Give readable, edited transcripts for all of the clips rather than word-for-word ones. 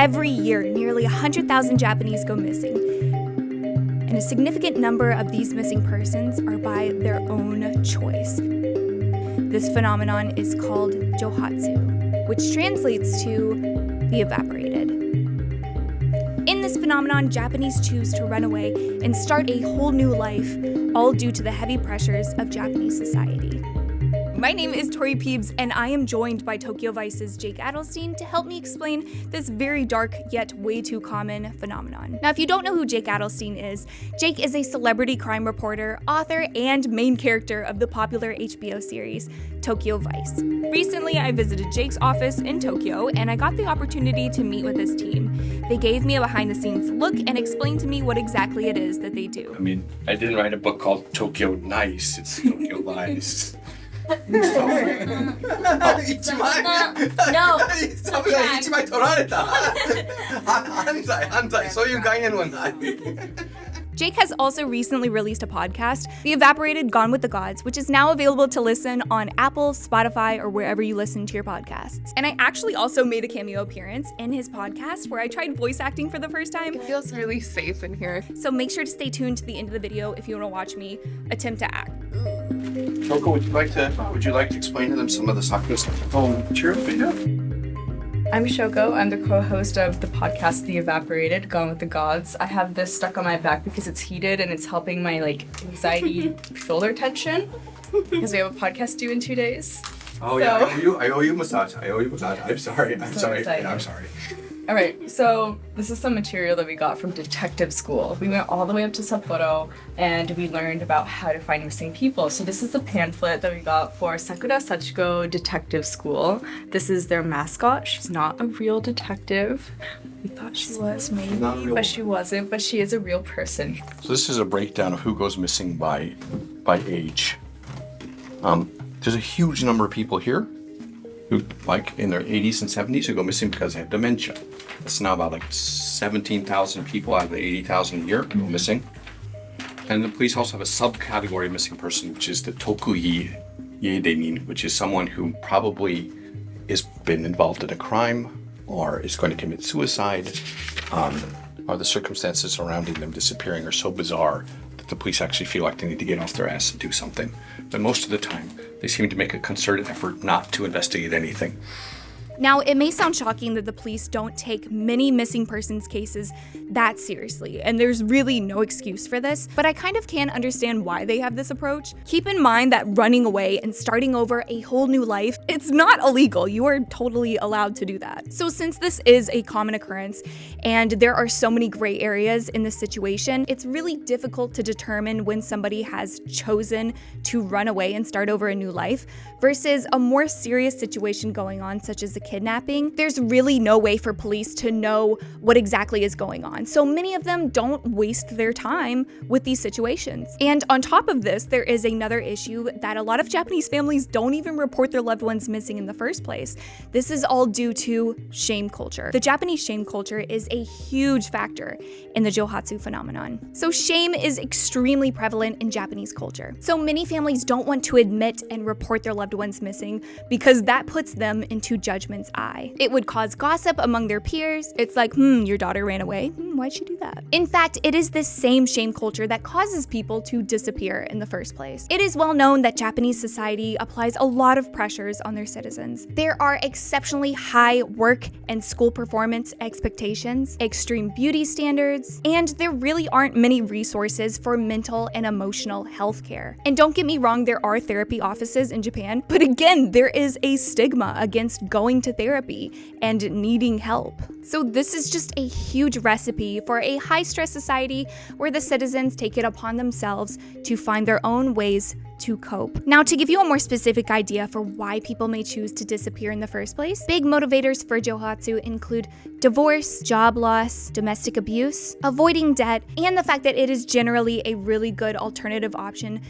Every year, nearly 100,000 Japanese go missing, and a significant number of these missing persons are by their own choice. This phenomenon is called Jouhatsu, which translates to the evaporated. In this phenomenon, Japanese choose to run away and start a whole new life, all due to the heavy pressures of Japanese society. My name is Tori Peebs, and I am joined by Tokyo Vice's Jake Adelstein to help me explain this very dark yet way too common phenomenon. Now, if you don't know who Jake Adelstein is, Jake is a celebrity crime reporter, author, and main character of the popular HBO series Tokyo Vice. Recently, I visited Jake's office in Tokyo, and I got the opportunity to meet with his team. They gave me a behind-the-scenes look and explained to me what exactly it is that they do. I mean, I didn't write a book called Tokyo Nice, it's Tokyo Vice. No. そういう概念はない。 Jake has also recently released a podcast, The Evaporated, Gone with the Gods, which is now available to listen on Apple, Spotify, or wherever you listen to your podcasts. And I actually also made a cameo appearance in his podcast where I tried voice acting for the first time. It feels really safe in here. So make sure to stay tuned to the end of the video if you want to watch me attempt to act. Shoko, would you like to explain to them some of the Sakura stuff? Oh, sure, yeah. I'm Shoko. I'm the co-host of the podcast The Evaporated, Gone with the Gods. I have this stuck on my back because it's heated and it's helping my anxiety shoulder tension because we have a podcast due in 2 days. Oh, yeah, I owe you a massage. I'm sorry. All right, so this is some material that we got from detective school. We went all the way up to Sapporo and we learned about how to find missing people. So this is a pamphlet that we got for Sakura Sachiko Detective School. This is their mascot. She's not a real detective. We thought she was maybe, but she wasn't, but she is a real person. So this is a breakdown of who goes missing by age. There's a huge number of people here who, in their 80s and 70s, who go missing because they have dementia. It's now about 17,000 people out of the 80,000 a year go missing. And the police also have a subcategory of missing person, which is the tokuhi yedenin, which is someone who probably has been involved in a crime or is going to commit suicide, or the circumstances surrounding them disappearing are so bizarre that the police actually feel like they need to get off their ass and do something. But most of the time, they seem to make a concerted effort not to investigate anything. Now, it may sound shocking that the police don't take many missing persons cases that seriously, and there's really no excuse for this, but I kind of can understand why they have this approach. Keep in mind that running away and starting over a whole new life, it's not illegal. You are totally allowed to do that. So since this is a common occurrence, and there are so many gray areas in this situation, it's really difficult to determine when somebody has chosen to run away and start over a new life versus a more serious situation going on, such as a kidnapping. There's really no way for police to know what exactly is going on. So many of them don't waste their time with these situations. And on top of this, there is another issue that a lot of Japanese families don't even report their loved ones missing in the first place. This is all due to shame culture. The Japanese shame culture is a huge factor in the Jouhatsu phenomenon. So shame is extremely prevalent in Japanese culture. So many families don't want to admit and report their loved ones missing because that puts them into judgment's eye. It would cause gossip among their peers. It's like, your daughter ran away. Why'd she do that? In fact, it is this same shame culture that causes people to disappear in the first place. It is well known that Japanese society applies a lot of pressures on their citizens. There are exceptionally high work and school performance expectations, extreme beauty standards, and there really aren't many resources for mental and emotional health care. And don't get me wrong, there are therapy offices in Japan, but again, there is a stigma against going to therapy and needing help. So this is just a huge recipe for a high-stress society where the citizens take it upon themselves to find their own ways to cope. Now, to give you a more specific idea for why people may choose to disappear in the first place, big motivators for Jouhatsu include divorce, job loss, domestic abuse, avoiding debt, and the fact that it is generally a really good alternative option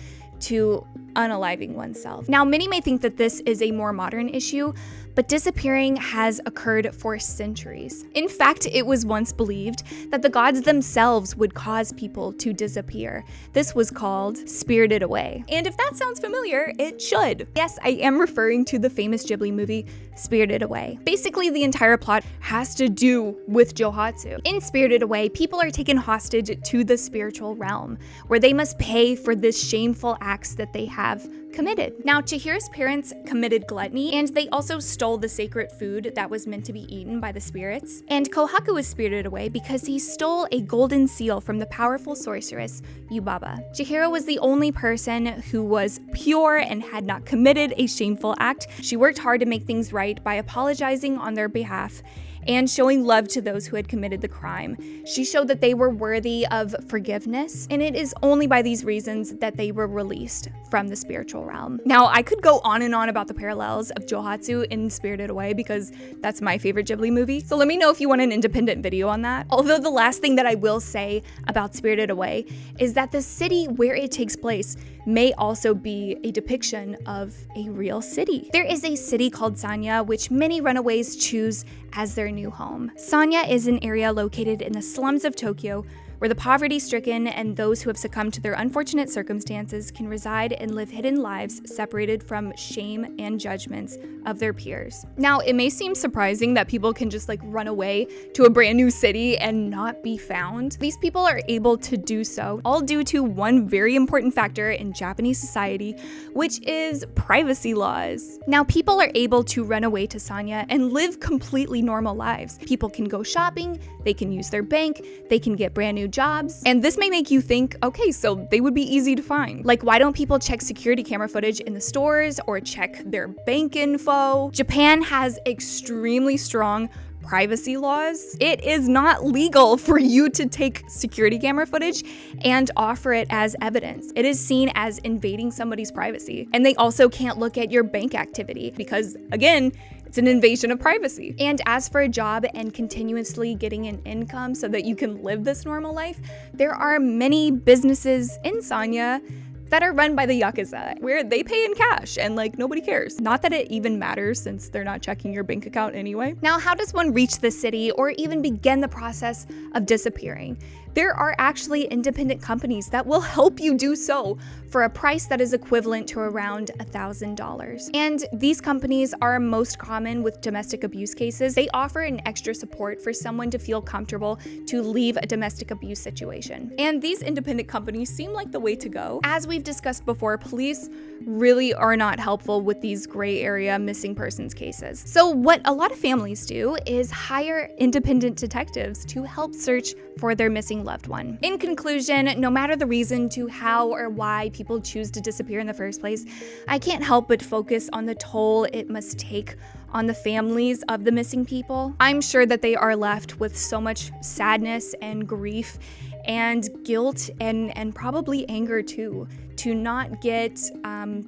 to unaliving oneself. Now, many may think that this is a more modern issue, but disappearing has occurred for centuries. In fact, it was once believed that the gods themselves would cause people to disappear. This was called spirited away. And if that sounds familiar, it should. Yes, I am referring to the famous Ghibli movie, Spirited Away. Basically, the entire plot has to do with Jouhatsu. In Spirited Away, people are taken hostage to the spiritual realm, where they must pay for this shameful acts that they have committed. Now, Chihiro's parents committed gluttony, and they also stole the sacred food that was meant to be eaten by the spirits. And Kohaku was spirited away because he stole a golden seal from the powerful sorceress Yubaba. Chihiro was the only person who was pure and had not committed a shameful act. She worked hard to make things right by apologizing on their behalf and showing love to those who had committed the crime. She showed that they were worthy of forgiveness, and it is only by these reasons that they were released from the spiritual realm. Now, I could go on and on about the parallels of Jouhatsu in Spirited Away because that's my favorite Ghibli movie, so let me know if you want an independent video on that. Although the last thing that I will say about Spirited Away is that the city where it takes place may also be a depiction of a real city. There is a city called Sanya, which many runaways choose as their new home. Sanya is an area located in the slums of Tokyo where the poverty-stricken and those who have succumbed to their unfortunate circumstances can reside and live hidden lives separated from shame and judgments of their peers. Now, it may seem surprising that people can just run away to a brand new city and not be found. These people are able to do so, all due to one very important factor in Japanese society, which is privacy laws. Now, people are able to run away to Sanya and live completely normal lives. People can go shopping, they can use their bank, they can get brand new jobs. And this may make you think, okay, so they would be easy to find. Why don't people check security camera footage in the stores or check their bank info? Japan has extremely strong privacy laws. It is not legal for you to take security camera footage and offer it as evidence. It is seen as invading somebody's privacy. And they also can't look at your bank activity because, again, it's an invasion of privacy. And as for a job and continuously getting an income so that you can live this normal life, there are many businesses in Sanya that are run by the Yakuza, where they pay in cash and nobody cares. Not that it even matters since they're not checking your bank account anyway. Now, how does one reach the city or even begin the process of disappearing? There are actually independent companies that will help you do so for a price that is equivalent to around $1,000. And these companies are most common with domestic abuse cases. They offer an extra support for someone to feel comfortable to leave a domestic abuse situation. And these independent companies seem like the way to go. As we've discussed before, police really are not helpful with these gray area missing persons cases. So what a lot of families do is hire independent detectives to help search for their missing loved one. In conclusion, no matter the reason to how or why people choose to disappear in the first place, I can't help but focus on the toll it must take on the families of the missing people. I'm sure that they are left with so much sadness and grief and guilt and probably anger too, to not get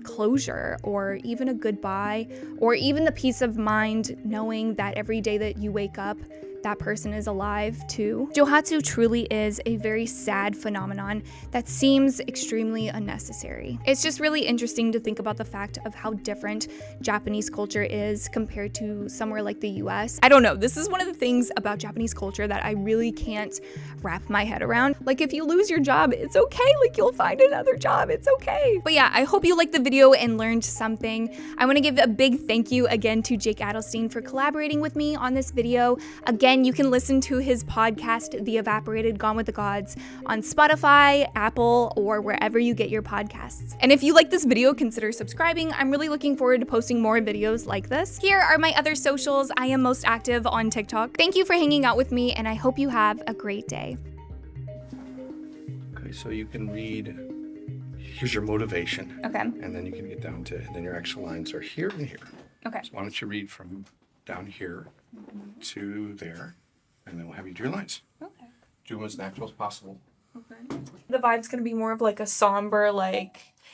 closure or even a goodbye or even the peace of mind knowing that every day that you wake up, that person is alive too. Jouhatsu truly is a very sad phenomenon that seems extremely unnecessary. It's just really interesting to think about the fact of how different Japanese culture is compared to somewhere like the US. I don't know, this is one of the things about Japanese culture that I really can't wrap my head around. If you lose your job, it's okay, you'll find another job, it's okay. But yeah, I hope you liked the video and learned something. I want to give a big thank you again to Jake Adelstein for collaborating with me on this video. Again, you can listen to his podcast, The Evaporated, Gone with the Gods, on Spotify, Apple, or wherever you get your podcasts. And if you like this video, consider subscribing. I'm really looking forward to posting more videos like this. Here are my other socials. I am most active on TikTok. Thank you for hanging out with me, and I hope you have a great day. Okay, so you can read, here's your motivation. Okay. And then you can get down to, and then your extra lines are here and here. Okay. So why don't you read from down here to there, and then we'll have you do your lines. Okay. Do them as natural as possible. Okay. The vibe's gonna be more of a somber,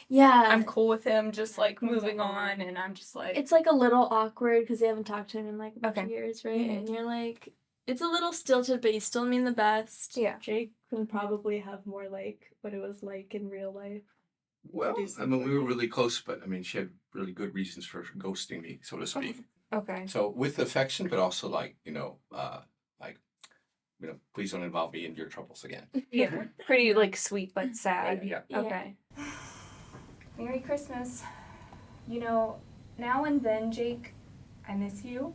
Yeah. I'm cool with him just moving on, and I'm just It's a little awkward because they haven't talked to him in a bunch of Okay. years, right? Mhm. And you're it's a little stilted, but you still mean the best. Yeah. Jake can probably have more what it was like in real life. Well, I mean, we were really close, but I mean, she had really good reasons for ghosting me, so to speak. Okay. So with affection, but also like, please don't involve me in your troubles again. Yeah. Pretty like sweet but sad. Yeah. Okay. Merry Christmas. You know, now and then, Jake, I miss you.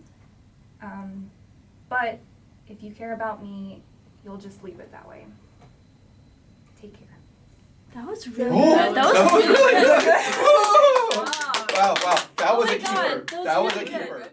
But if you care about me, you'll just leave it that way. Take care. That was really Oh, good. That was really good. Wow, that was my a God, keeper. that was That was a really good. keeper.